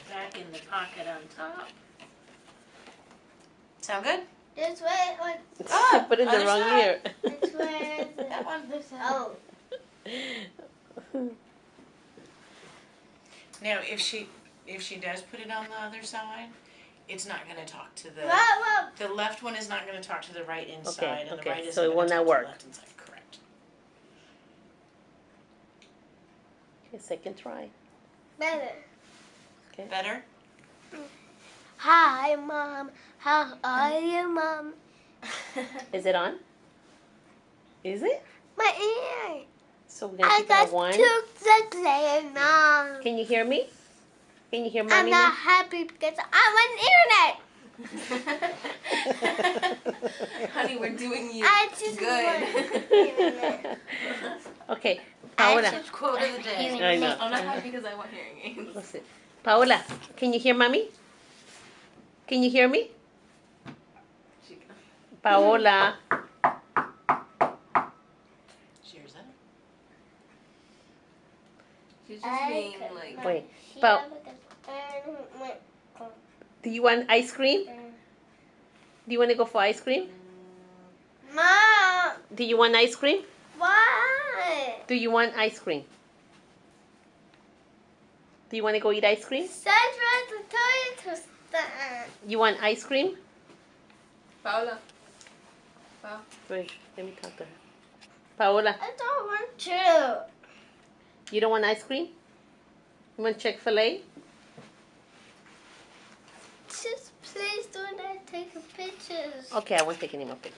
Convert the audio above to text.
back in the pocket on top. Sound good? This way or Put it in the other wrong side. ear. this way? That one. Oh. Now, if she does put it on the other side, it's not going to talk to the Whoa. the left one is not going to talk to the right inside, and the okay, right is so it going will to not talk work. to the left inside. Correct. Okay, second try. Better. Okay. Better? Hi, Mom. How are you, Mom? Is it on? Is it? My ear. So we're gonna I keep it at got one. two today, Mom. Can you hear me? Can you hear I'm Mommy not now? happy because I'm on internet. Honey, we're doing you I just good. want internet. Okay, Paola. Quote of the day. I know. I'm not happy because I want hearing aids. What's it? Paola, can you hear Mommy? Can you hear me? Paola. Cheers up. She's just being like. Wait, do you want ice cream? Do you want to go for ice cream? Mom, Do you want ice cream? why? Do you want ice cream? Do you want to go eat ice cream? Such was the toy to stand. You want ice cream? Paola. Paola. Wait, let me talk to her. Paola, I don't want to. you don't want ice cream? You want Chick-fil-A? Just please do not take pictures. Okay, I won't take any more pictures.